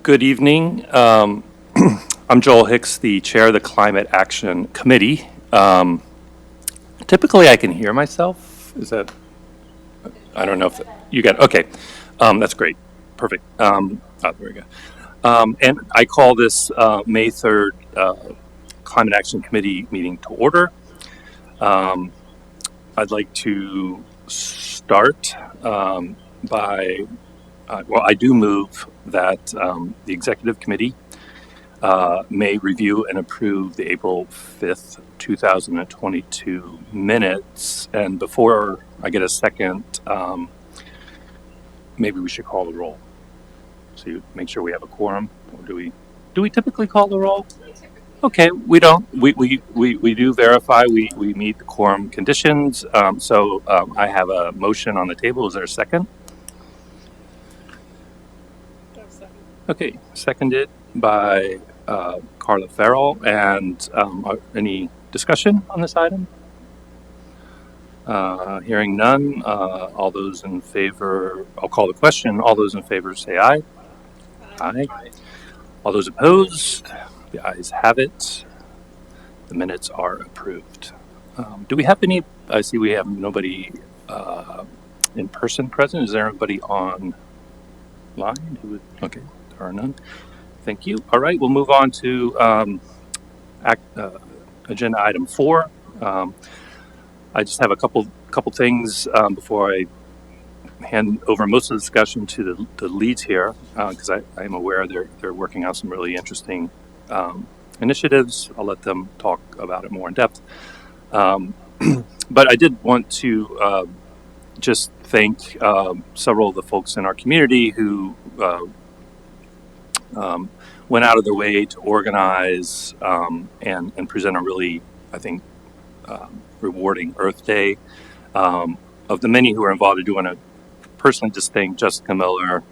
Good evening. I'm Joel Hicks, the chair of the Climate Action Committee. Typically, I can hear myself. Is that, I don't know if you got, okay. That's great. Perfect. There we go. And I call this May 3rd Climate Action Committee meeting to order. I'd like to start by, well, I do move that the executive committee may review and approve the April 5th, 2022 minutes. And before I get a second, maybe we should call the roll. So you make sure we have a quorum, or do we typically call the roll? Okay, we don't. We do verify we meet the quorum conditions. I have a motion on the table. Is there a second? Okay, seconded by Carla Farrell. And any discussion on this item? Hearing none, all those in favor, I'll call the question. All those in favor say aye. Aye. All those opposed, the ayes have it. The minutes are approved. Do we have any, I see we have nobody in person present. Is there anybody online? Okay, there are none. Thank you. All right, we'll move on to agenda item 4. I just have a couple things before I hand over most of the discussion to the leads here, because I am aware they're working on some really interesting initiatives. I'll let them talk about it more in depth. But I did want to just thank several of the folks in our community who went out of their way to organize and present a really, I think, rewarding Earth Day. Of the many who are involved, I do want to personally just thank Jessica Miller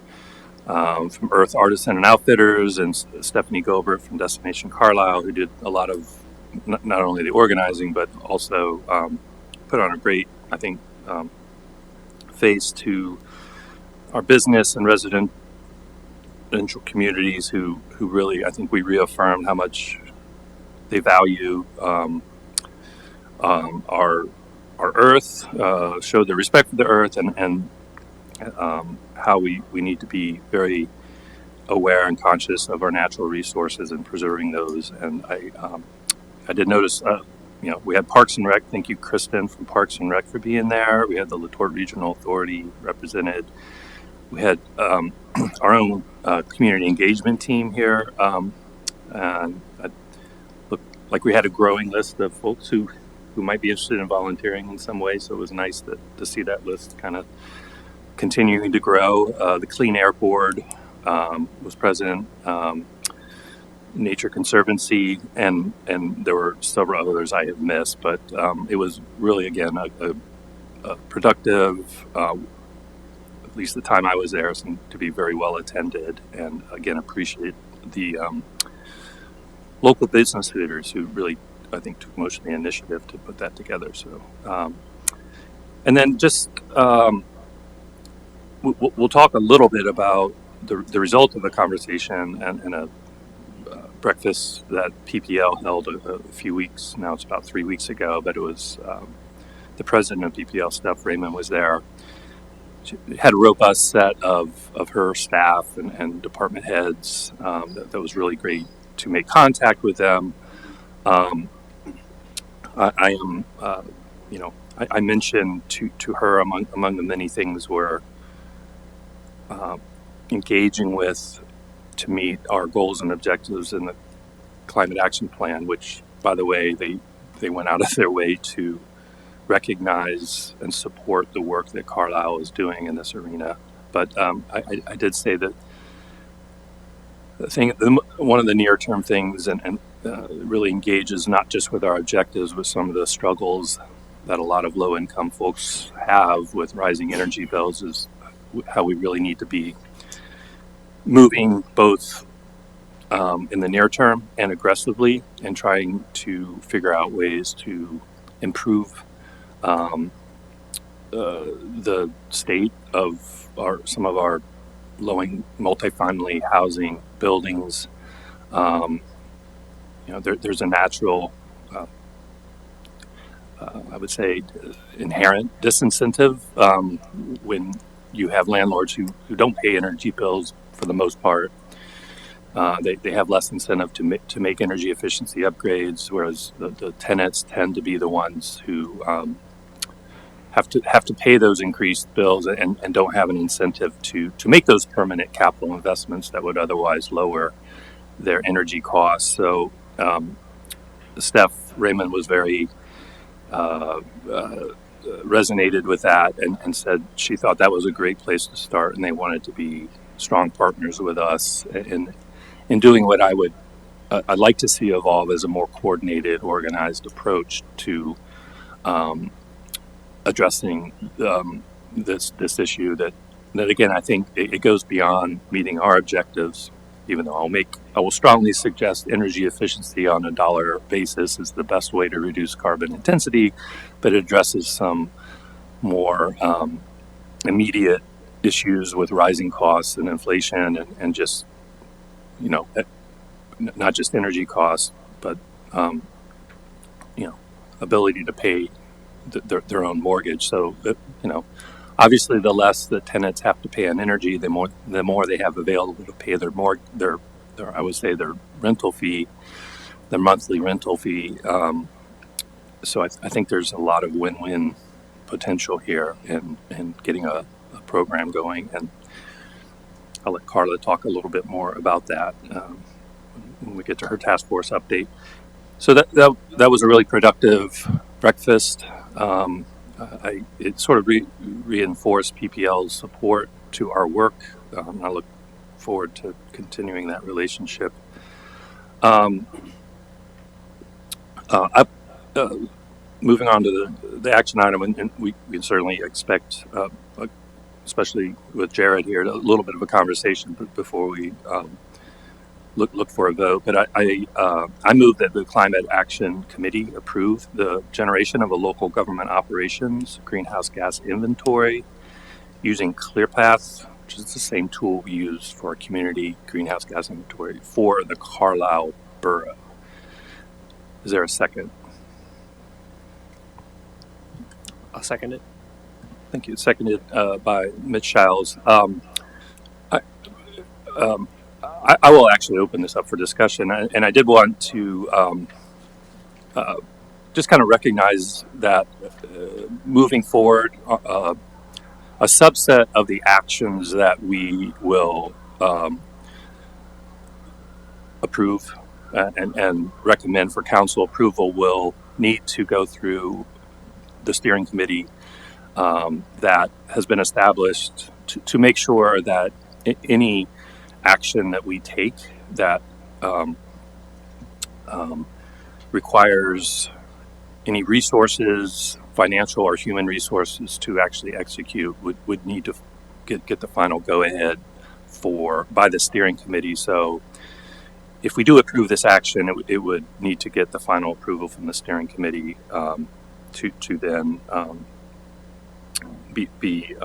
from Earth Artisan and Outfitters, and Stephanie Gobert from Destination Carlisle, who did a lot of not only the organizing but also put on a great, I think, face to our business and residential communities who really, I think we reaffirmed how much they value our Earth, showed their respect for the Earth, and how we need to be very aware and conscious of our natural resources and preserving those. And I did notice, we had Parks and Rec. Thank you, Kristen from Parks and Rec, for being there. We had the LaTorte Regional Authority represented. We had our own community engagement team here, and it looked like we had a growing list of folks who might be interested in volunteering in some way. So it was nice to see that list kind of continuing to grow. The Clean Air Board was present, Nature Conservancy, and there were several others I have missed, but it was really, again, a productive, at least the time I was there, seemed to be very well attended, and again, appreciate the local business leaders who really, I think, took most of the initiative to put that together. So, and then just we'll talk a little bit about the result of the conversation and a breakfast that PPL held a few weeks, now it's about 3 weeks ago, but it was the president of PPL, Steph Raymond, was there. She had a robust set of her staff and department heads. That was really great to make contact with them. I mentioned to her among the many things were engaging with to meet our goals and objectives in the Climate Action Plan, which, by the way, they went out of their way to recognize and support the work that Carlisle is doing in this arena. But I did say that one of the near-term things and really engages not just with our objectives, but some of the struggles that a lot of low-income folks have with rising energy bills, is how we really need to be moving both in the near term and aggressively, and trying to figure out ways to improve the state of some of our low multifamily housing buildings. Um, there's a natural, uh, I would say, inherent disincentive when you have landlords who don't pay energy bills for the most part. They have less incentive to make energy efficiency upgrades, whereas the tenants tend to be the ones who have to pay those increased bills and don't have an incentive to make those permanent capital investments that would otherwise lower their energy costs. So Steph Raymond was very resonated with that and said she thought that was a great place to start, and they wanted to be strong partners with us in doing what I'd like to see evolve as a more coordinated, organized approach to addressing this issue that again I think it goes beyond meeting our objectives. Even though I will strongly suggest energy efficiency on a dollar basis is the best way to reduce carbon intensity, but it addresses some more immediate issues with rising costs and inflation and just you know not just energy costs, but ability to pay their own mortgage. So obviously, the less the tenants have to pay on energy, the more they have available to pay their I would say their rental fee, their monthly rental fee. So I think there's a lot of win-win potential here in getting a program going, and I'll let Carla talk a little bit more about that when we get to her task force update. So that was a really productive breakfast. It sort of reinforced PPL's support to our work. I look forward to continuing that relationship. Moving on to the action item, and we certainly expect, especially with Jared here, a little bit of a conversation before we look for a vote. But I move that the Climate Action Committee approve the generation of a local government operations greenhouse gas inventory using ClearPath, which is the same tool we use for a community greenhouse gas inventory for the Carlisle Borough. Is there a second? I'll second it. Thank you. Seconded by Mitch Shiles. I will actually open this up for discussion, and I did want to just kind of recognize that moving forward, a subset of the actions that we will approve and recommend for council approval will need to go through the steering committee that has been established to make sure that any action that we take that requires any resources, financial or human resources, to actually execute would need to get the final go-ahead by the steering committee. So if we do approve this action, it would need to get the final approval from the steering committee to then be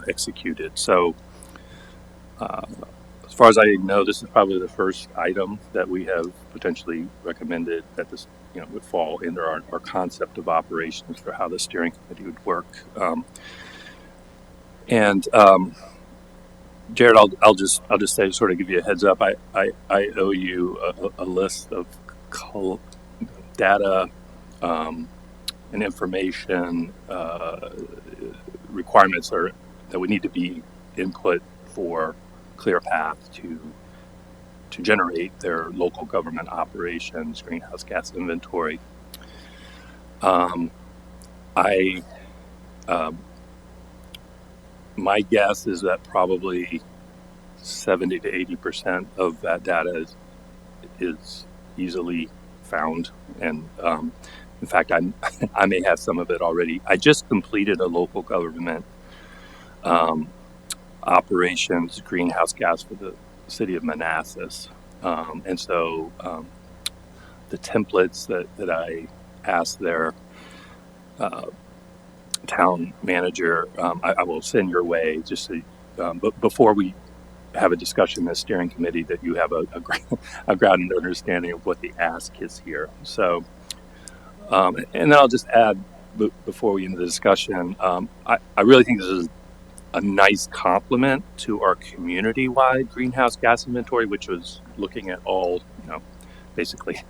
executed. So as far as I know, this is probably the first item that we have potentially recommended that this would fall under our concept of operations for how the steering committee would work. Jared, I'll just say, sort of give you a heads up. I owe you a list of data and information requirements that would need to be input for ClearPath to generate their local government operations greenhouse gas inventory. My guess is that probably 70 to 80% of that data is easily found, and in fact, I may have some of it already. I just completed a local government operations greenhouse gas for the city of Manassas, and so the templates that I asked their town manager, I will send your way just so but before we have a discussion in the steering committee, that you have a grounded understanding of what the ask is here. So, and then I'll just add before we end the discussion, I really think this is a nice complement to our community-wide greenhouse gas inventory, which was looking at all, basically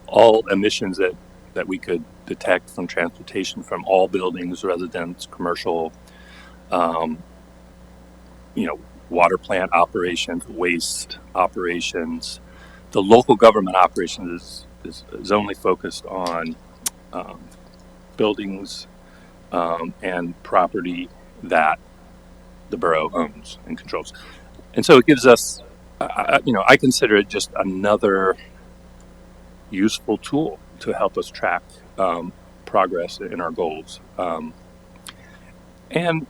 all emissions that we could detect from transportation from all buildings, residents, commercial, um, water plant operations, waste operations. The local government operations is only focused on um, buildings and property that the borough owns and controls. And so it gives us, I consider it just another useful tool to help us track progress in our goals. And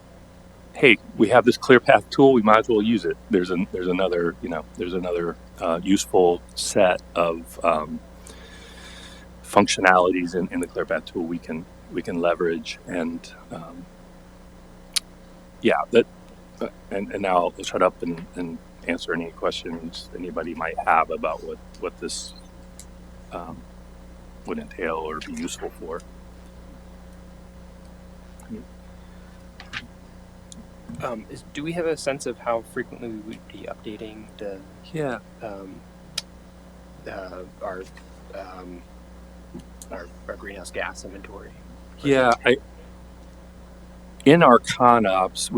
hey, we have this ClearPath tool. We might as well use it. There's another useful set of functionalities in the ClearPath tool we can leverage. And and now I'll shut up and answer any questions anybody might have about what this would entail or be useful for. Do we have a sense of how frequently we would be updating Yeah. our greenhouse gas inventory? Yeah. In our ConOps,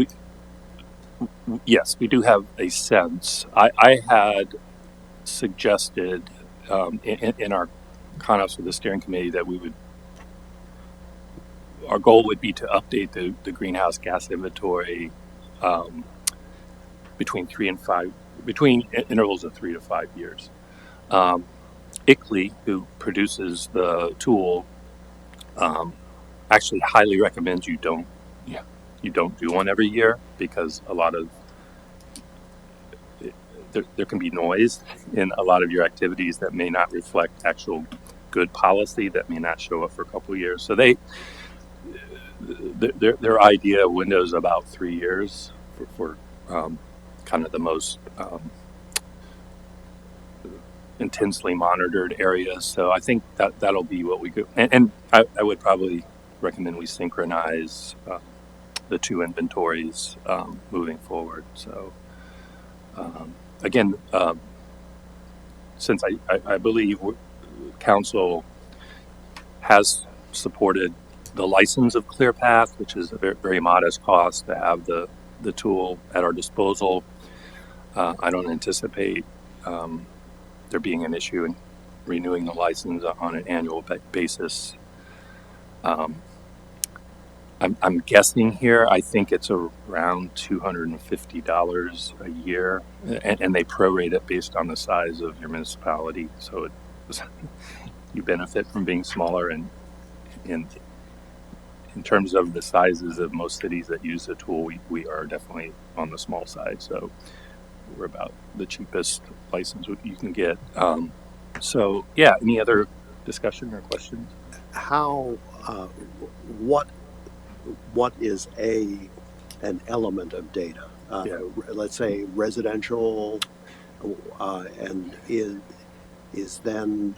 yes, we do have a sense. I had suggested in our ConOps with the steering committee that our goal would be to update the greenhouse gas inventory between intervals of 3 to 5 years. ICLEI, who produces the tool, actually highly recommends you don't do one every year, because a lot of there can be noise in a lot of your activities that may not reflect actual good policy, that may not show up for a couple of years. So their idea window is about 3 years for kind of the most intensely monitored areas. So I think that'll be what we go. And I would probably recommend we synchronize the two inventories moving forward. So again, since I believe council has supported the license of ClearPath, which is a very, very modest cost to have the tool at our disposal, I don't anticipate there being an issue in renewing the license on an annual basis. I'm guessing here. I think it's around $250 a year, and they prorate it based on the size of your municipality. So you benefit from being smaller, and in terms of the sizes of most cities that use the tool, we are definitely on the small side. So we're about the cheapest license you can get. So yeah, any other discussion or questions? How what is an element of data? Let's say residential, and is then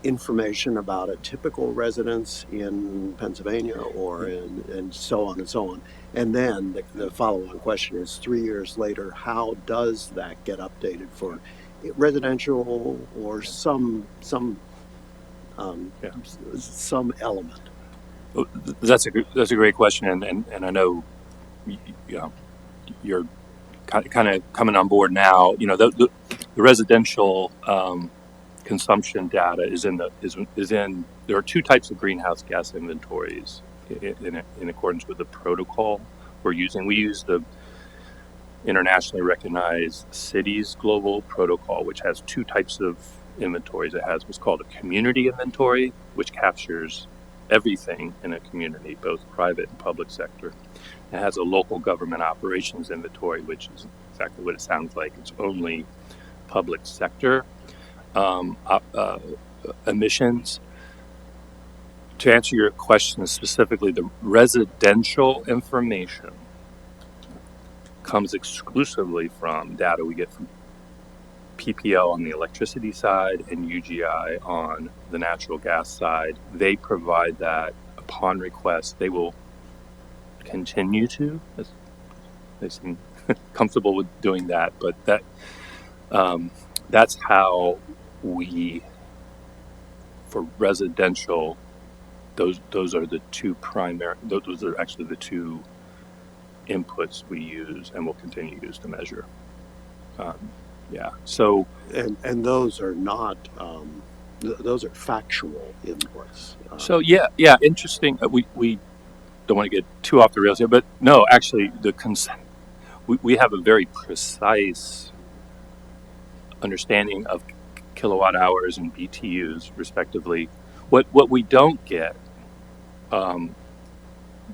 information about a typical residence in Pennsylvania, or and so on and so on. And then the follow-on question is, 3 years later, how does that get updated for residential or some element? That's a great question, and I know you're kind of coming on board now. The residential consumption data is in. There are two types of greenhouse gas inventories in accordance with the protocol we're using. We use the internationally recognized Cities Global Protocol, which has two types of inventories. It has what's called a community inventory, which captures everything in a community, both private and public sector. It has a local government operations inventory, which is exactly what it sounds like. It's only public sector emissions. To answer your question specifically, the residential information comes exclusively from data we get from PPL on the electricity side and UGI on the natural gas side. They provide that upon request. They will continue to. They seem comfortable with doing that, but that's how we, for residential, those are the two primary. Those are actually the two inputs we use and will continue to use to measure. Yeah. So And those are not, those are factual inputs. so yeah. Interesting. We don't want to get too off the rails here, but no, actually, we have a very precise understanding of kilowatt hours and BTUs, respectively. What we don't get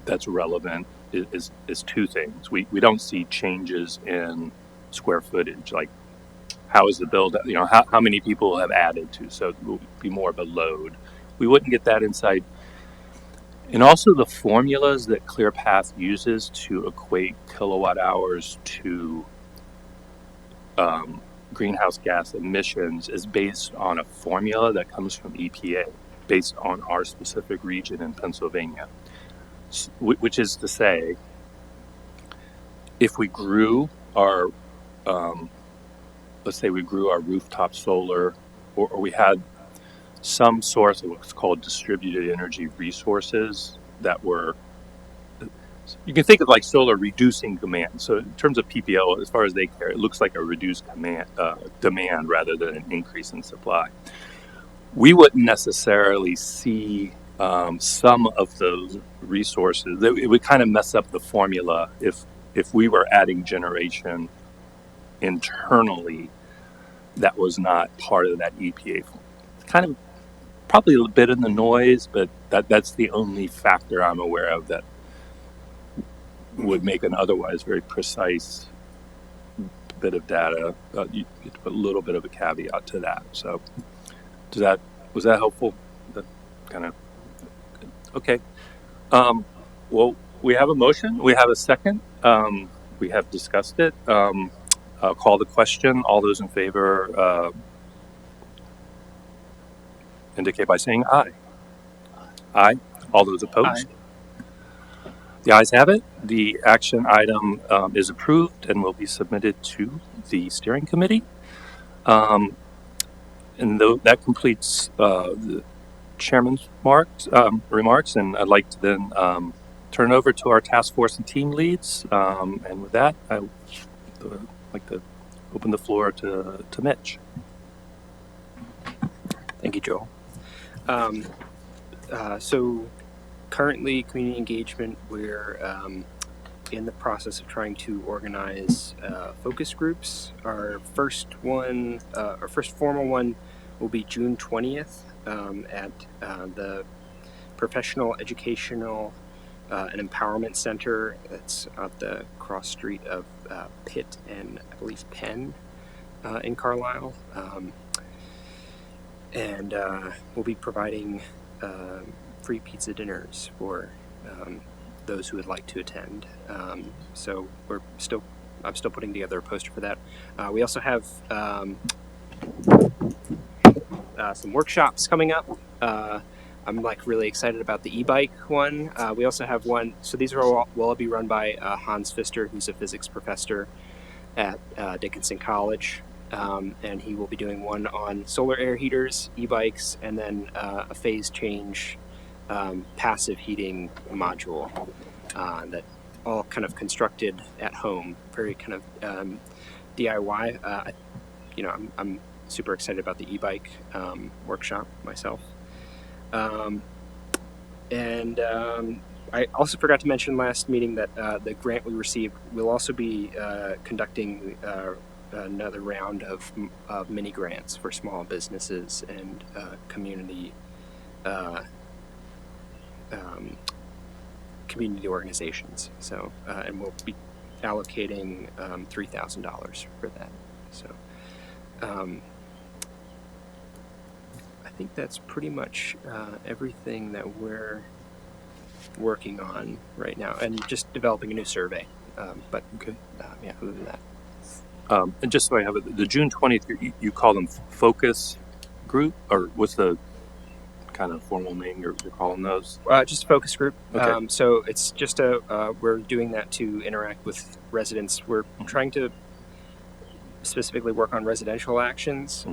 that's relevant is two things. We don't see changes in square footage, like how is the build, how many people have added to, so it will be more of a load. We wouldn't get that insight. And also the formulas that ClearPath uses to equate kilowatt hours to greenhouse gas emissions is based on a formula that comes from EPA, based on our specific region in Pennsylvania, which is to say, if we grew our, let's say we grew our rooftop solar, or we had some source of what's called distributed energy resources that were, you can think of like solar reducing demand. So in terms of PPL, as far as they care, it looks like a reduced demand rather than an increase in supply. We wouldn't necessarily see some of those resources. It would kind of mess up the formula if we were adding generation internally that was not part of that EPA. Kind of probably a bit in the noise, but that's the only factor I'm aware of that would make an otherwise very precise bit of data. You have to put a little bit of a caveat to that. So, was that helpful? That kind of okay. Well, we have a motion. We have a second. We have discussed it. I'll call the question. All those in favor indicate by saying aye. Aye. All those opposed? Aye. The ayes have it. The action item is approved and will be submitted to the steering committee. And that completes the chairman's remarks, and I'd like to then turn it over to our task force and team leads. And with that, I would like to open the floor to Mitch. Thank you, Joel. So currently, community engagement, we're in the process of trying to organize focus groups. Our first formal one will be June 20th at the Professional Educational and Empowerment Center. That's at the cross street of Pitt and I believe Penn in Carlisle. And we'll be providing free pizza dinners for those who would like to attend. So I'm still putting together a poster for that. We also have some workshops coming up. I'm really excited about the e-bike one. We also have one. So these will all be run by Hans Pfister, who's a physics professor at Dickinson College. And he will be doing one on solar air heaters, e-bikes, and then a phase change passive heating module that all kind of constructed at home, very kind of DIY. I'm super excited about the e-bike workshop myself. And I also forgot to mention last meeting that the grant we received will also be conducting another round of mini grants for small businesses and community organizations. So, and we'll be allocating $3,000 for that. So, I think that's pretty much everything that we're working on right now, and just developing a new survey. But Okay. yeah, other than that, And just so I have it, the June 20th, you call them focus group, or what's the kind of formal name you're calling those? just a focus group. Okay. So it's just we're doing that to interact with residents. We're trying to specifically work on residential actions,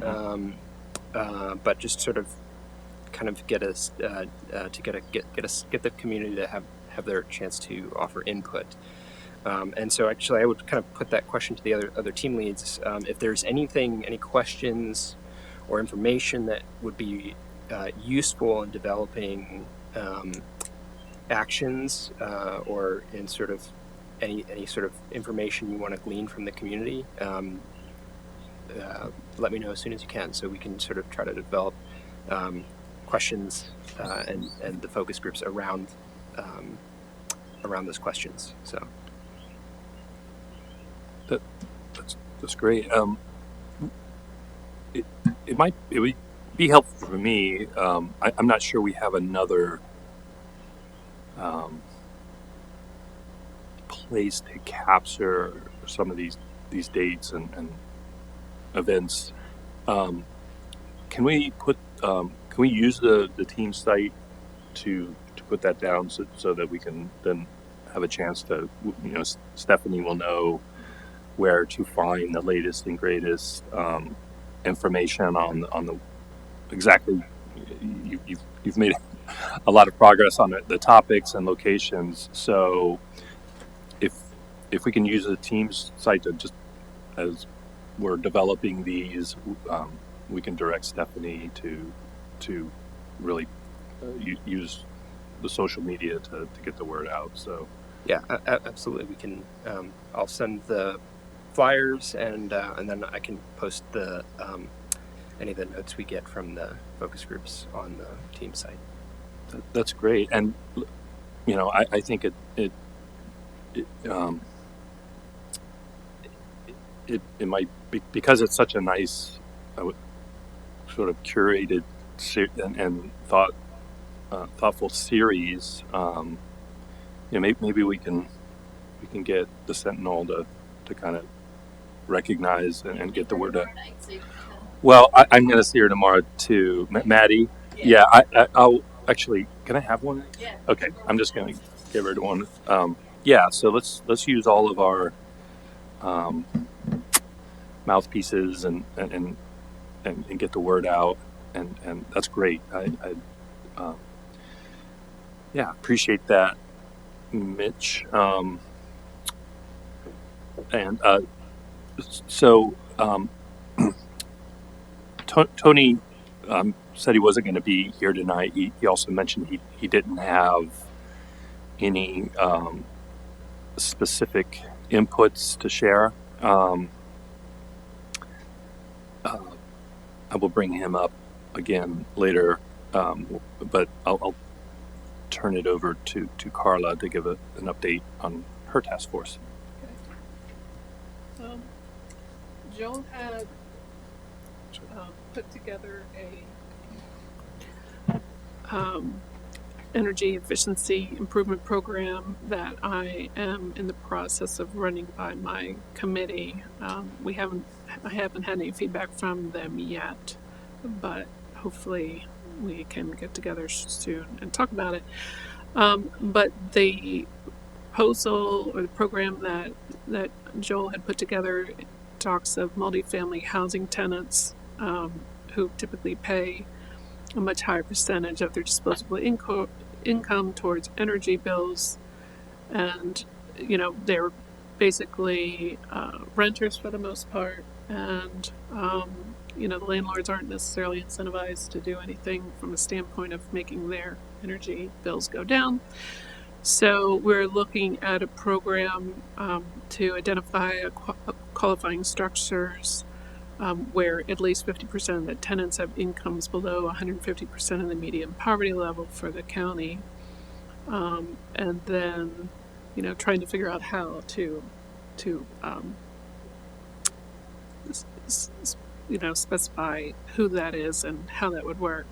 but just sort of kind of get us to get the community to have their chance to offer input. And so actually I would kind of put that question to the other team leads. If there's any questions or information that would be useful in developing actions or in sort of any sort of information you want to glean from the community, let me know as soon as you can, so we can sort of try to develop questions and the focus groups around those questions. So that's great. It would be helpful for me. I'm not sure we have another place to capture some of these dates and events. Can we use the team site to put that down so that we can then have a chance to, Stephanie will know where to find the latest and greatest information on the exactly. You've made a lot of progress on the topics and locations. So if we can use the team's site to just as we're developing these, we can direct Stephanie to really use the social media to get the word out. So yeah, absolutely. We can. I'll send the flyers and then I can post the any of the notes we get from the focus groups on the team site. That's great, and I think it might be, because it's such a nice sort of curated and thoughtful series. Maybe we can get the Sentinel to kind of recognize and get the word out. Well, I'm going to see her tomorrow too, Maddie. Yeah, I'll actually. Can I have one? Yeah. Okay, I'm just going to give her one. Yeah, so let's use all of our mouthpieces and get the word out, and that's great. I appreciate that, Mitch. So Tony said he wasn't going to be here tonight. He also mentioned he didn't have any specific inputs to share. I will bring him up again later, but I'll turn it over to Carla to give an update on her task force. Okay. Joel had put together a energy efficiency improvement program that I am in the process of running by my committee. I haven't had any feedback from them yet, but hopefully we can get together soon and talk about it. But the proposal or the program that Joel had put together talks of multifamily housing tenants who typically pay a much higher percentage of their disposable income towards energy bills, and they're basically renters for the most part, and the landlords aren't necessarily incentivized to do anything from a standpoint of making their energy bills go down. So we're looking at a program to identify qualifying structures where at least 50% of the tenants have incomes below 150% of the median poverty level for the county, and then trying to figure out how to specify who that is and how that would work.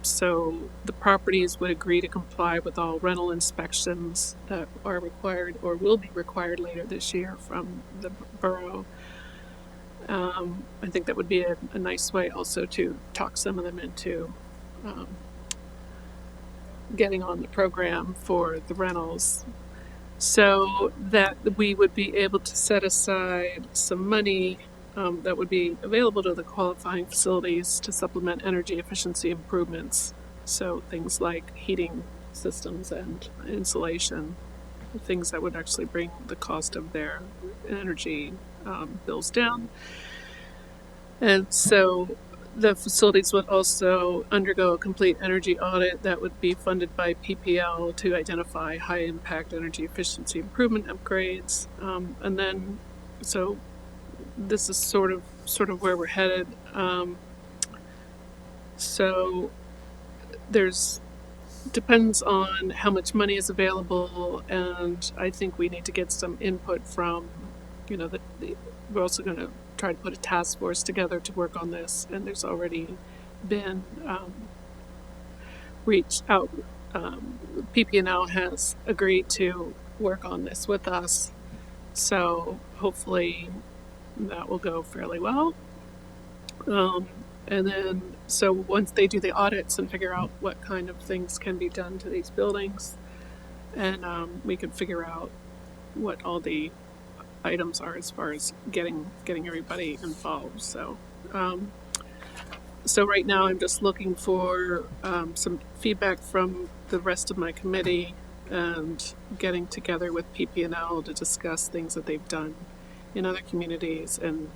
So the properties would agree to comply with all rental inspections that are required or will be required later this year from the borough. I think that would be a nice way also to talk some of them into getting on the program for the rentals, so that we would be able to set aside some money that would be available to the qualifying facilities to supplement energy efficiency improvements. So things like heating systems and insulation, things that would actually bring the cost of their energy bills down. And so the facilities would also undergo a complete energy audit that would be funded by PPL to identify high impact energy efficiency improvement upgrades. And then, so this is sort of where we're headed. So there's depends on how much money is available, and I think we need to get some input from, we're also going to try to put a task force together to work on this, and there's already been reached out. PP&L has agreed to work on this with us, so hopefully that will go fairly well. And then, so once they do the audits and figure out what kind of things can be done to these buildings, and we can figure out what all the items are as far as getting everybody involved. So, so right now I'm just looking for some feedback from the rest of my committee and getting together with PP&L to discuss things that they've done in other communities and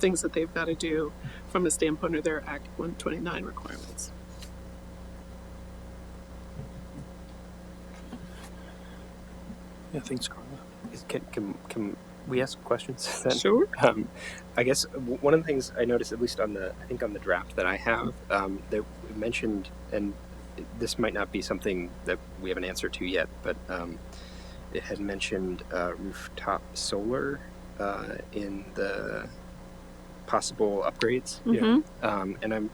things that they've got to do from a standpoint of their Act 129 requirements. Yeah, thanks, Carla. Can we ask questions then? Sure. I guess one of the things I noticed, at least on the draft that I have, they mentioned, and this might not be something that we have an answer to yet, but it had mentioned rooftop solar in the possible upgrades. Mm-hmm. And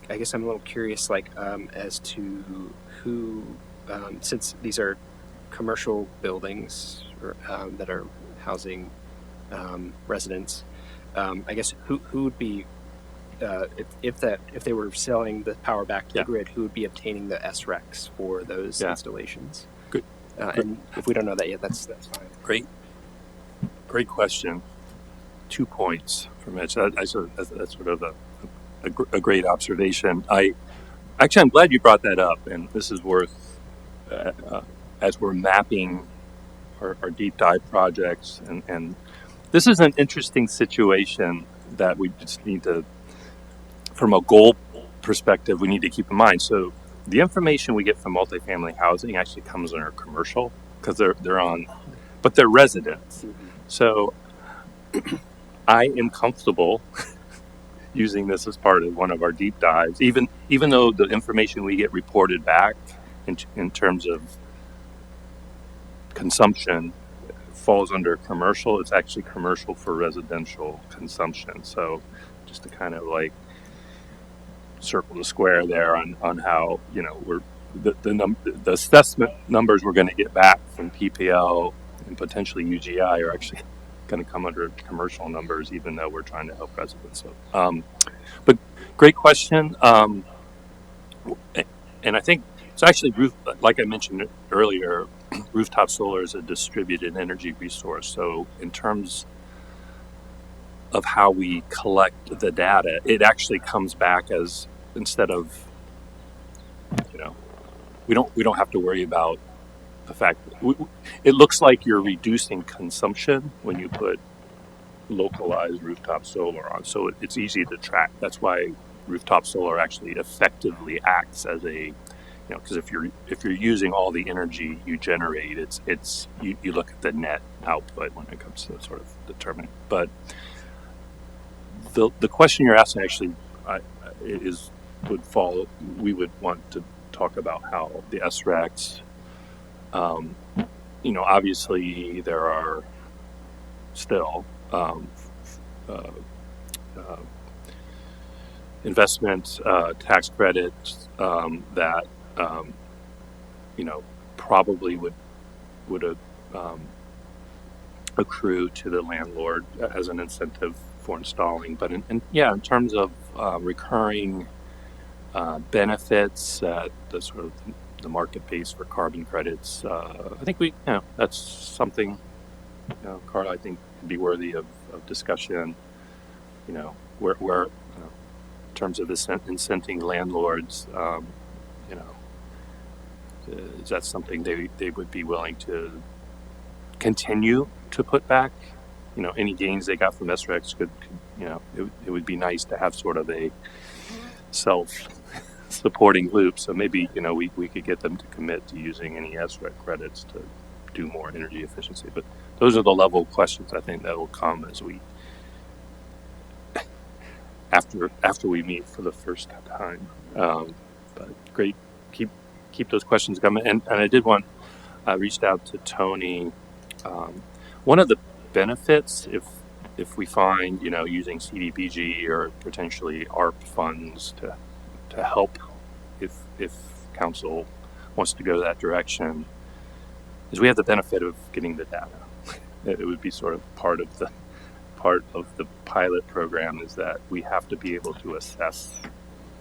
I guess I'm a little curious, as to who, since these are commercial buildings that are housing residents, I guess who would be if they were selling the power back to the grid, who would be obtaining the SRECs for those installations? Good. And if we don't know that yet, that's fine. Great question. 2 points for Mitch. That's sort of a great observation. I'm glad you brought that up, and this is worth as we're mapping our deep dive projects, and this is an interesting situation that we just need to, from a goal perspective, we need to keep in mind. So the information we get from multifamily housing actually comes under commercial because they're on, but they're residents. So I am comfortable using this as part of one of our deep dives, even though the information we get reported back in terms of consumption falls under commercial. It's actually commercial for residential consumption. So just to kind of circle the square there on how we're the assessment numbers we're going to get back from PPL and potentially UGI are actually going to come under commercial numbers, even though we're trying to help residents. So, but great question. And I think it's actually like I mentioned earlier, rooftop solar is a distributed energy resource. So in terms of how we collect the data, it actually comes back as, instead of, we don't have to worry about the fact that it looks like you're reducing consumption when you put localized rooftop solar on. So it's easy to track. That's why rooftop solar actually effectively acts as a, because if you're using all the energy you generate, it's you look at the net output when it comes to sort of determining. But the question you're asking actually we would want to talk about how the SRECs, obviously there are still investment tax credits that probably would accrue to the landlord as an incentive for installing. But in terms of recurring benefits, the sort of the market base for carbon credits, I think that's something, Carl, I think could be worthy of discussion. Where in terms of incenting landlords, is that something they would be willing to continue to put back? Any gains they got from SRECs could it would be nice to have sort of a self-supporting loop. So maybe we could get them to commit to using any SREC credits to do more energy efficiency. But those are the level of questions I think that will come as we after we meet for the first time. But great, keep those questions coming. And I I reached out to Tony. One of the benefits, if we find using CDBG or potentially ARP funds to help, if council wants to go that direction, is we have the benefit of getting the data. It would be sort of part of the pilot program, is that we have to be able to assess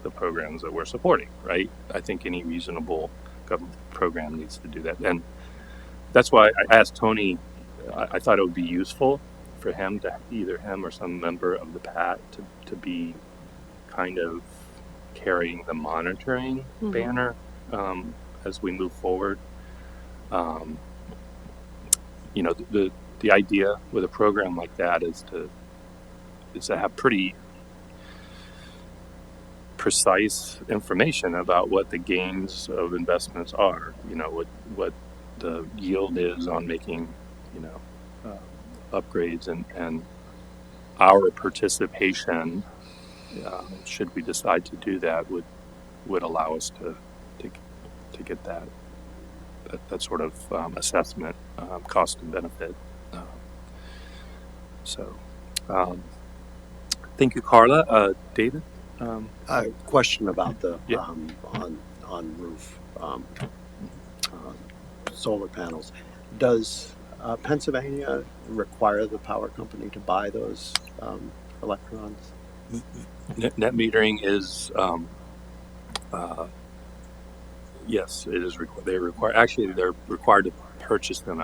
the programs that we're supporting, right? I think any reasonable government program needs to do that. And that's why I asked Tony, I thought it would be useful for him to, either him or some member of the PAT, to be kind of carrying the monitoring banner as we move forward. The idea with a program like that is to have pretty precise information about what the gains of investments are. What the yield is on making upgrades, and our participation, should we decide to do that, would allow us to get that sort of assessment, cost and benefit. Thank you, Carla. David? A question about the Yeah. on roof solar panels. Does Pennsylvania require the power company to buy those electrons? Net metering is, yes, it is required. They're required to purchase them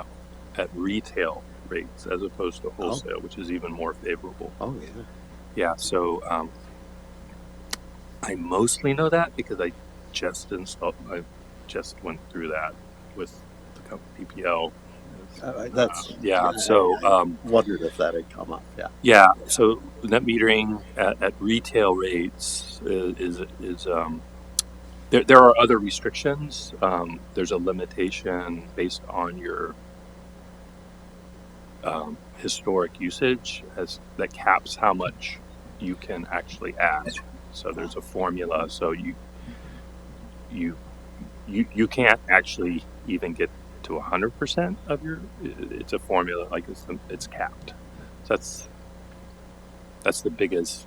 at retail rates as opposed to wholesale, which is even more favorable. Oh, yeah. Yeah, so I mostly know that because I just went through that with the company PPL. That's So wondered if that had come up. Yeah. yeah, so net metering at retail rates is there are other restrictions. There's a limitation based on your historic usage that caps how much you can actually add. So there's a formula. So you can't actually even get to 100% of your. It's a formula, like it's capped. So that's the biggest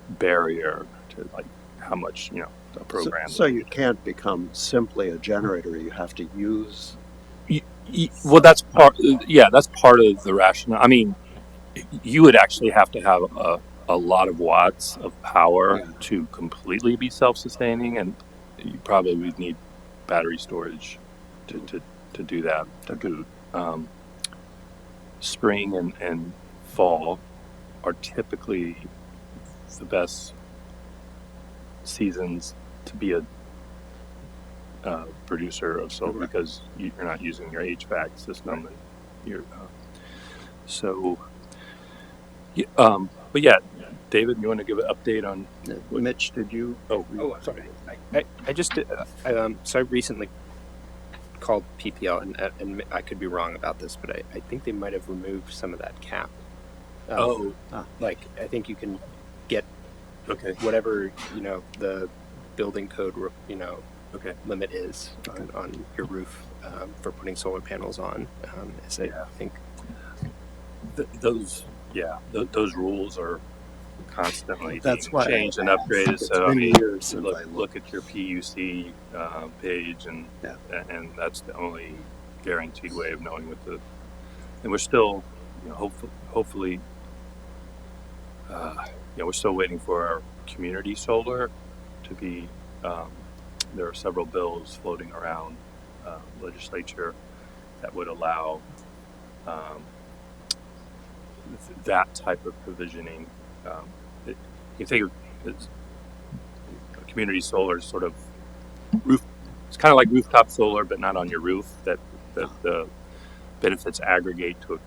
barrier to like how much a program. So you can't become simply a generator. You have to use. Well, that's part. Yeah, that's part of the rationale. I mean, you would actually have to have a lot of watts of power to completely be self-sustaining, and you probably would need battery storage to do that. To boot. Spring and fall are typically the best seasons to be a producer of solar, because you're not using your HVAC system, and you're but yeah, David, you want to give an update on Mitch, did you? Oh, sorry. I just so I recently called PPL, and I could be wrong about this, but I think they might have removed some of that cap. Like I think you can get whatever the building code limit is on your roof for putting solar panels on. I think those rules are constantly That's being why changed and I asked. upgraded. It's So I been mean, years since I look at your PUC page, and Yeah. and that's the only guaranteed way of knowing what the. And we're still, hopefully, we're still waiting for our community solar to be. There are several bills floating around legislature that would allow that type of provisioning. You think of community solar is sort of roof. It's kind of like rooftop solar, but not on your roof. That the benefits aggregate to a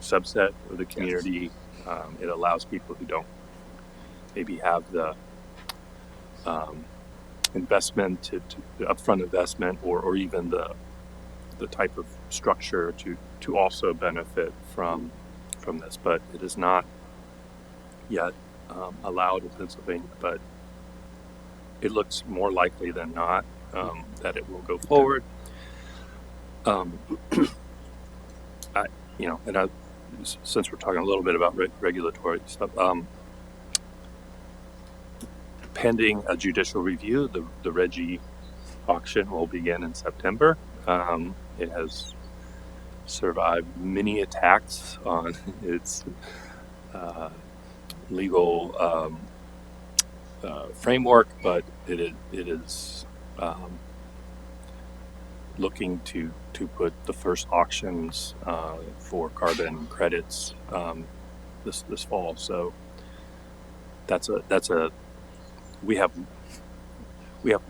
subset of the community. It allows people who don't maybe have the investment to the upfront investment or even the type of structure to also benefit from this, but it is not yet allowed in Pennsylvania. But it looks more likely than not that it will go forward. Since we're talking a little bit about regulatory stuff, pending a judicial review, the Reggie auction will begin in September. It has survived many attacks on its legal framework, but it is looking to put the first auctions for carbon credits this fall. So that's a we have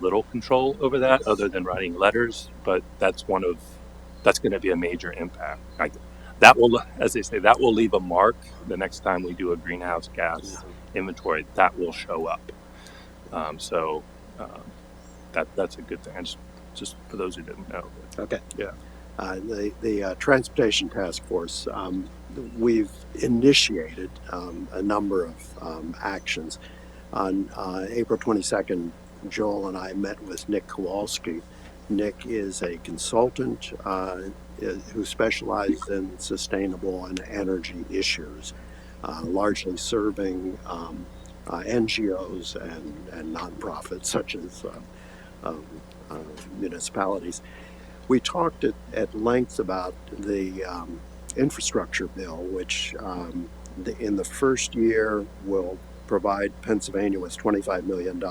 little control over that other than writing letters, but that's going to be a major impact. That will, as they say, that will leave a mark the next time we do a greenhouse gas inventory. That will show up. That's a good thing. Just for those who didn't know. Okay. Yeah. The Transportation Task Force, we've initiated a number of actions. On April 22nd, Joel and I met with Nick Kowalski. Nick is a consultant who specializes in sustainable and energy issues, largely serving NGOs and nonprofits such as municipalities. We talked at length about the infrastructure bill, which in the first year will provide Pennsylvania with $25 million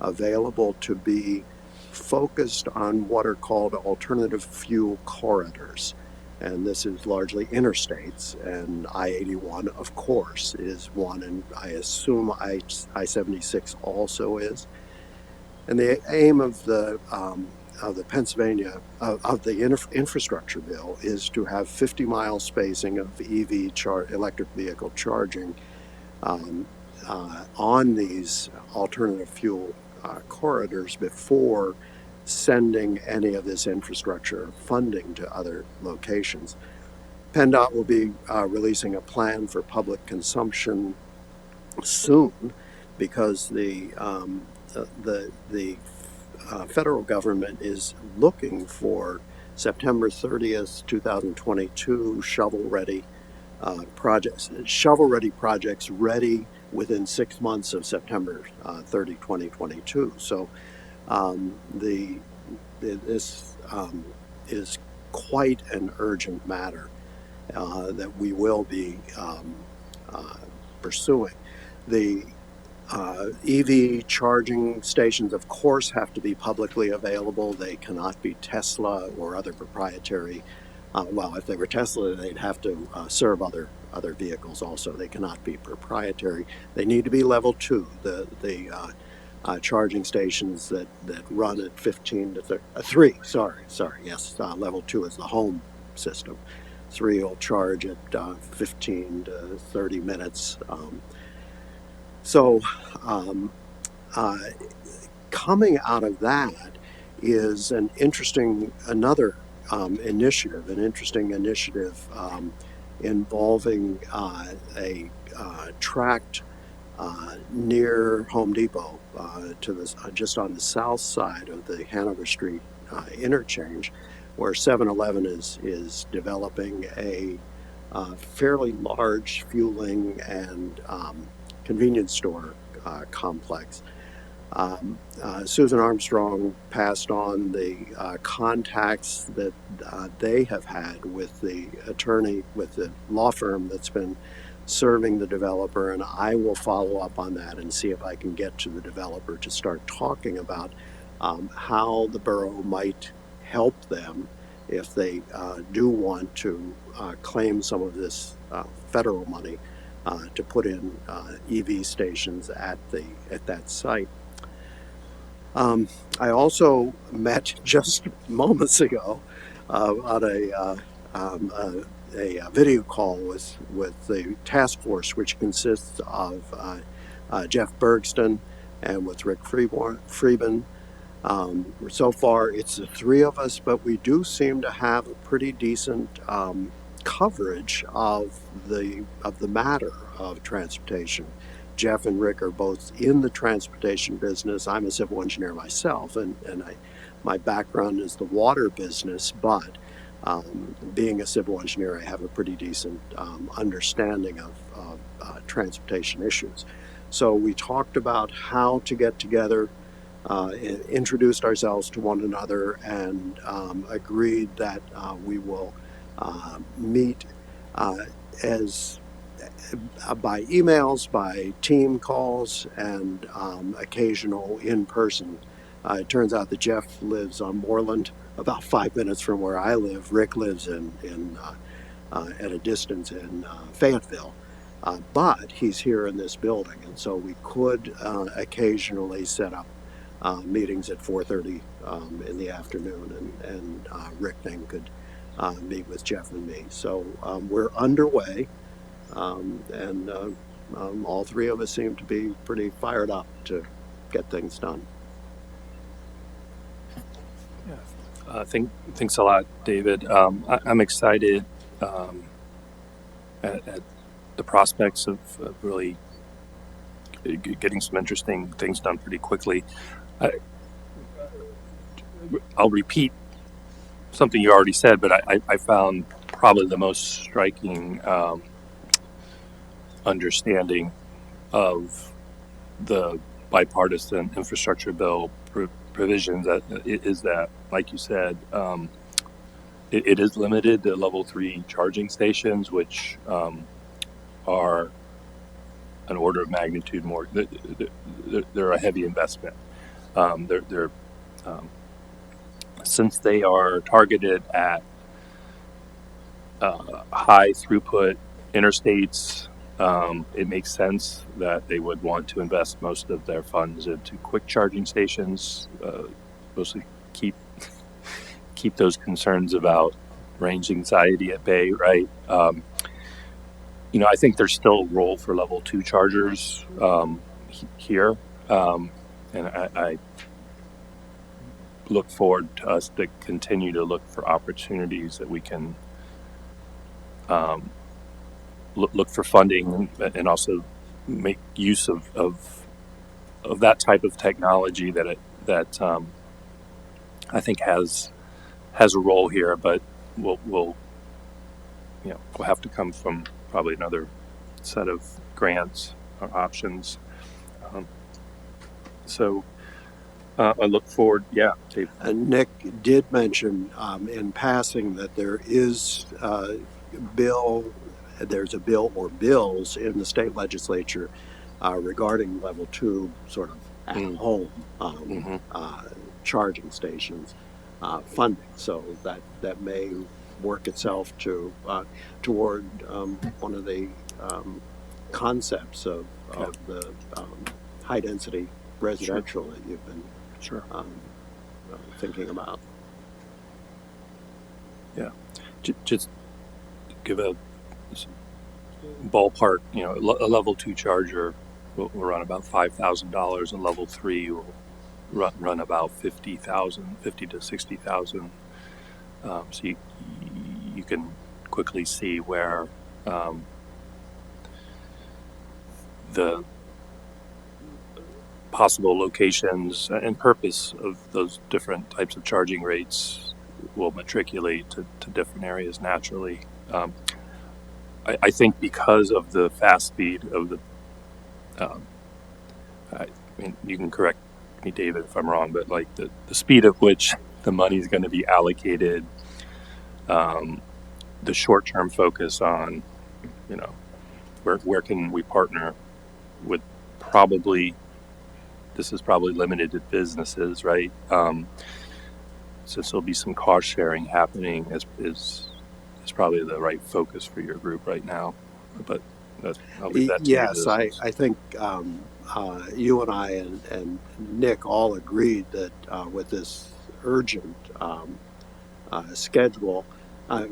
available to be focused on what are called alternative fuel corridors. And this is largely interstates, and I-81, of course, is one, and I assume I-76 also is. And the aim of the Pennsylvania infrastructure bill is to have 50-mile spacing of electric vehicle charging on these alternative fuel corridors before sending any of this infrastructure funding to other locations. PennDOT will be releasing a plan for public consumption soon, because the federal government is looking for September 30th, 2022 shovel-ready projects ready within 6 months of September 30, 2022. So this is quite an urgent matter that we will be pursuing. The EV charging stations, of course, have to be publicly available. They cannot be Tesla or other proprietary. Well, if they were Tesla, they'd have to serve other vehicles also. They cannot be proprietary. They need to be level 2. The charging stations that run at 15 to 3. Sorry. Yes, level 2 is the home system. 3 will charge at 15 to 30 minutes. Coming out of that is an interesting initiative involving a tract near Home Depot just on the south side of the Hanover Street interchange, where 7-Eleven is developing a fairly large fueling and convenience store complex. Susan Armstrong passed on the contacts that they have had with the attorney, with the law firm that's been serving the developer, and I will follow up on that and see if I can get to the developer to start talking about how the borough might help them if they do want to claim some of this federal money to put in EV stations at that site. I also met just moments ago on a video call with the task force, which consists of Jeff Bergston and with Rick Freeman. So far, it's the three of us, but we do seem to have a pretty decent coverage of the matter of transportation. Jeff and Rick are both in the transportation business. I'm a civil engineer myself, and my background is the water business, but being a civil engineer, I have a pretty decent understanding of transportation issues. So we talked about how to get together, introduced ourselves to one another, and agreed that we will meet as by emails, by team calls, and occasional in-person. It turns out that Jeff lives on Moreland, about 5 minutes from where I live. Rick lives at a distance in Fayetteville, but he's here in this building, and so we could occasionally set up meetings at 4:30 in the afternoon, and Rick then could meet with Jeff and me. So we're underway. And all three of us seem to be pretty fired up to get things done. Thanks a lot, David. I'm excited at the prospects of really getting some interesting things done pretty quickly. I'll repeat something you already said, but I found probably the most striking understanding of the bipartisan infrastructure bill provisions is that, like you said, it is limited to level 3 charging stations, which are an order of magnitude more. They're a heavy investment. They're since they are targeted at high throughput interstates. It makes sense that they would want to invest most of their funds into quick charging stations, mostly keep those concerns about range anxiety at bay, right? I think there's still a role for level 2 chargers here, and I look forward to us to continue to look for opportunities that we can look for funding and also make use of that type of technology that I think has a role here, but will have to come from probably another set of grants or options. So I look forward, to. And Nick did mention in passing that there's a bill or bills in the state legislature regarding level 2 sort of at home charging stations funding. So that may work itself toward one of the concepts of the high density residential that you've been thinking about. Yeah, just give a ballpark. A level 2 charger will run about $5,000, and level 3 will run about $50,000 to $60,000. So you can quickly see where the possible locations and purpose of those different types of charging rates will matriculate to different areas naturally. I think because of the fast speed of the I mean, you can correct me, David, if I'm wrong, but like the speed at which the money is going to be allocated, the short-term focus on, you know, where can we partner with, probably, this is probably limited to businesses, right? Since there'll be some cost sharing happening, is probably the right focus for your group right now. But I'll leave that to you. Yes, I think you and I and Nick all agreed that with this urgent schedule,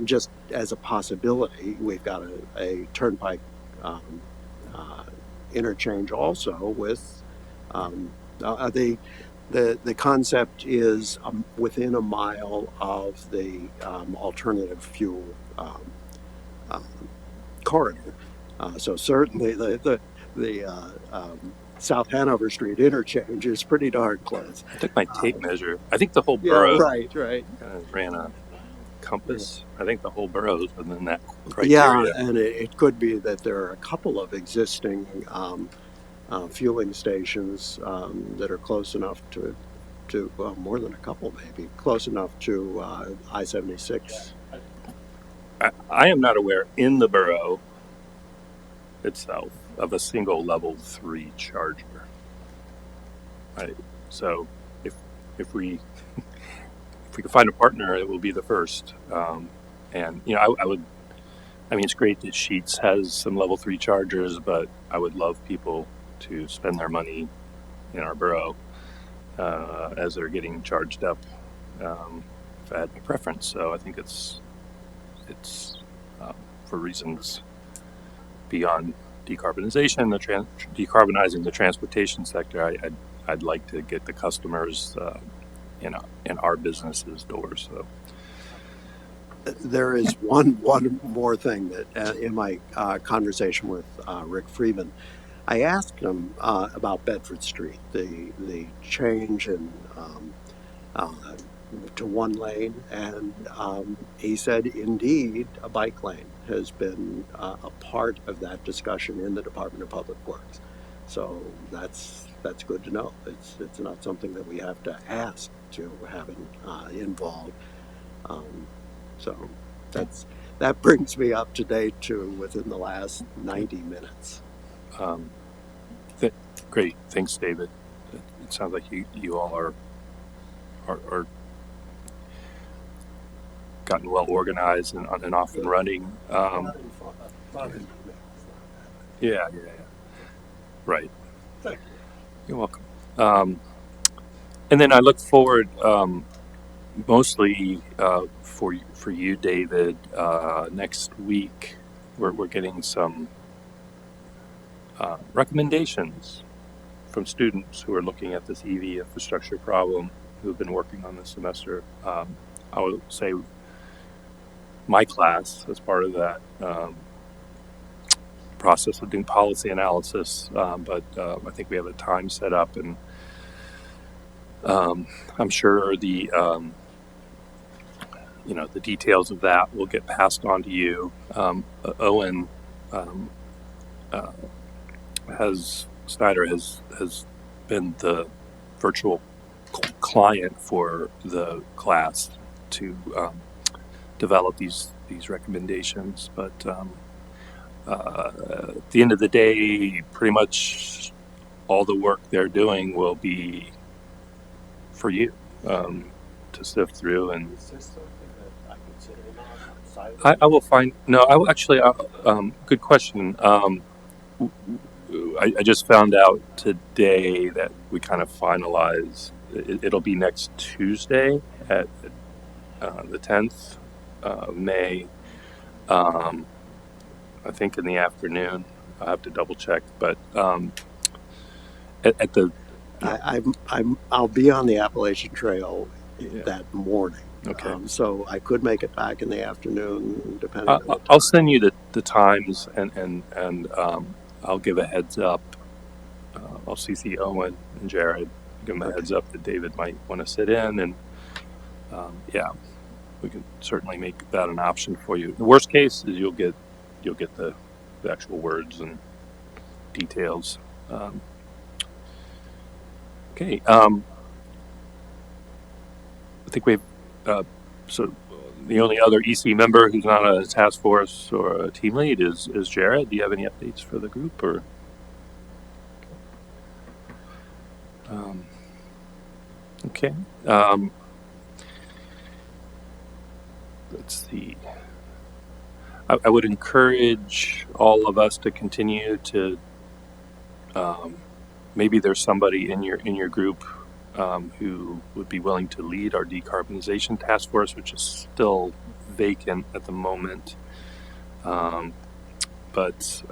just as a possibility, we've got a turnpike um, uh, interchange also with the concept is within a mile of the alternative fuel um, corridor. So certainly the South Hanover Street interchange is pretty darn close. I took my tape measure. I think the whole Yeah, borough right. ran a compass. I think the whole borough is within that Yeah, criteria. and it could be that there are a couple of existing fueling stations that are close enough to well, more than a couple maybe, close enough to I-76. I am not aware in the borough itself of a single level 3 charger. So if we can find a partner, it will be the first. And you know, I mean, it's great that Sheets has some level 3 chargers, but I would love people to spend their money in our borough as they're getting charged up. If I had my preference, so I think it's for reasons beyond decarbonization, decarbonizing the transportation sector. I'd like to get the customers in our businesses' doors. So There is one more thing that in my conversation with Rick Freeman, I asked him about Bedford Street, the change in uh, to one lane, and he said, indeed, a bike lane has been a part of that discussion in the Department of Public Works. So that's good to know. It's not something that we have to ask to have involved. Um, so that brings me up to date to within the last 90 minutes. um, great, thanks, David. It sounds like you all are gotten well organized and off and running. Yeah, right. You're welcome. And then I look forward mostly for you, David. Next week, we're getting some recommendations from students who are looking at this EV infrastructure problem, who've been working on this semester. I would say my class, as part of that process of doing policy analysis, but I think we have a time set up, and I'm sure the the details of that will get passed on to you. Owen Snyder has been the virtual client for the class to develop these recommendations, but at the end of the day, pretty much all the work they're doing will be for you to sift through. And Is this something that I could sit in on outside of I will find. No, I will actually. Good question. I just found out today that we kind of finalize. It'll be next Tuesday at the 10th of May. I think in the afternoon. I'll have to double check, but at the I'll be on the Appalachian Trail Yeah. that morning. Okay. So I could make it back in the afternoon, depending on the time. I'll send you the times and I'll give a heads up. I'll CC Owen and Jared, give them a heads up that David might want to sit in, and yeah, we can certainly make that an option for you. The worst case is you'll get the actual words and details Okay. I think we've so the only other EC member who's not a task force or a team lead is Jared. Do you have any updates for the group or? Okay. Let's see. I would encourage all of us to continue to. Maybe there's somebody in your group who would be willing to lead our decarbonization task force, which is still vacant at the moment. But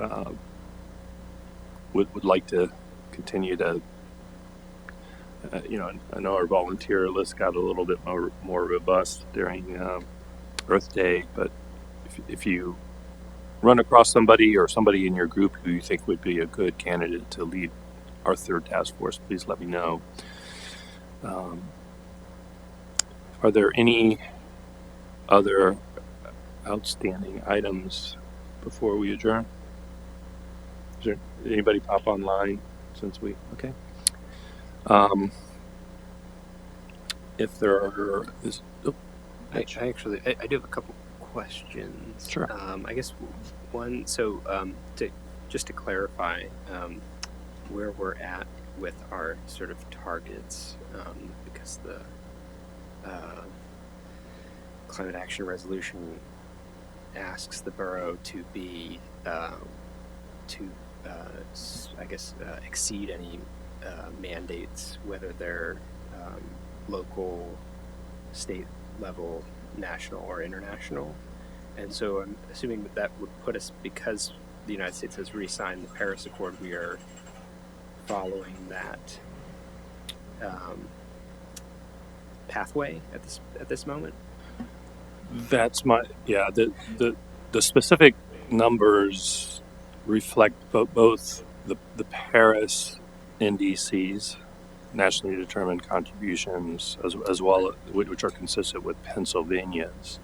would like to continue to. I know our volunteer list got a little bit more robust during Earth Day, but if you run across somebody or somebody in your group who you think would be a good candidate to lead our third task force, please let me know. Are there any other outstanding items before we adjourn? Is there anybody pop online since we okay? If there are, I do have a couple questions. Sure. I guess one. So just to clarify where we're at with our sort of targets, because the climate action resolution asks the borough to be exceed any mandates, whether they're local, state level, national, or international. And so I'm assuming that would put us, because the United States has re-signed the Paris Accord, we are following that pathway at this moment. that's the specific numbers reflect both the Paris NDCs, nationally determined contributions, as well, which are consistent with Pennsylvania's.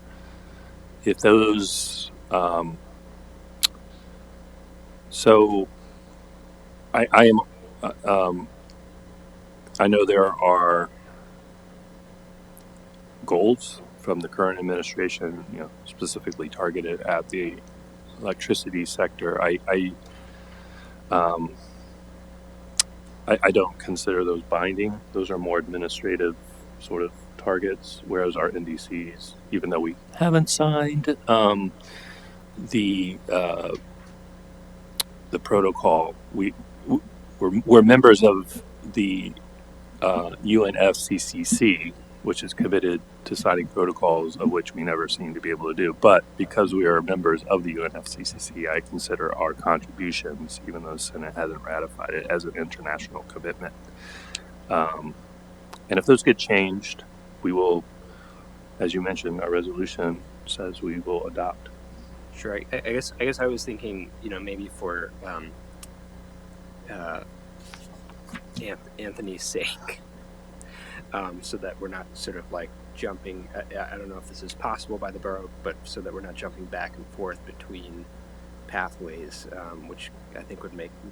If those, so I am, I know there are goals from the current administration, specifically targeted at the electricity sector. I don't consider those binding. Those are more administrative sort of targets, whereas our NDCs, even though we haven't signed the protocol, we're members of the UNFCCC, which is committed to signing protocols, of which we never seem to be able to do. But because we are members of the UNFCCC, I consider our contributions, even though the Senate hasn't ratified it, as an international commitment. And if those get changed, we will, as you mentioned, our resolution says we will adopt. Sure. I guess I was thinking, maybe for Anthony's sake, so that we're not sort of like jumping. I don't know if this is possible by the borough, but so that we're not jumping back and forth between pathways, which I think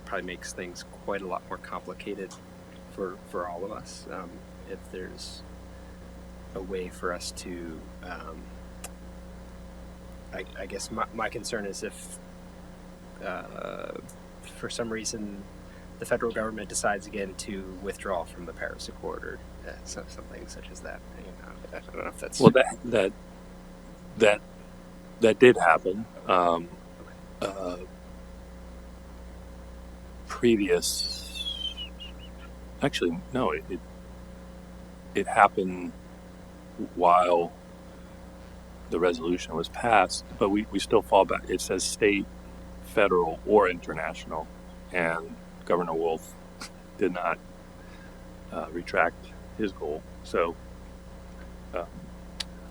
probably makes things quite a lot more complicated for all of us. If there's a way for us to, I guess my concern is if for some reason the federal government decides again to withdraw from the Paris Accord or something such as that. I don't know if that's that did happen. Actually, no, it happened while the resolution was passed, but we still fall back. It says state, federal, or international, and Governor Wolf did not retract his goal. So I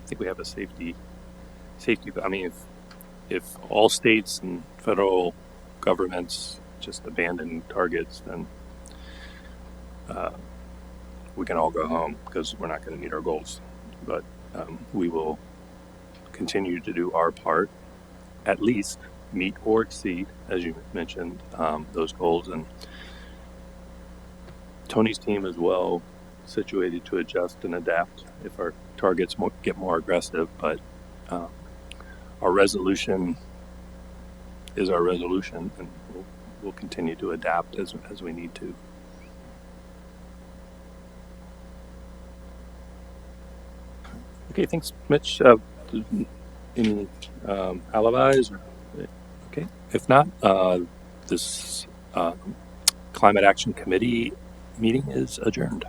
think we have a safety. I mean, if all states and federal governments just abandon targets, then we can all go home because we're not going to meet our goals. But we will continue to do our part, at least meet or exceed, as you mentioned, those goals. And Tony's team is well situated to adjust and adapt if our targets get more aggressive. But our resolution is our resolution, and we'll continue to adapt as we need to. Okay, thanks, Mitch. Any alibis? Okay, if not, this Climate Action Committee meeting is adjourned.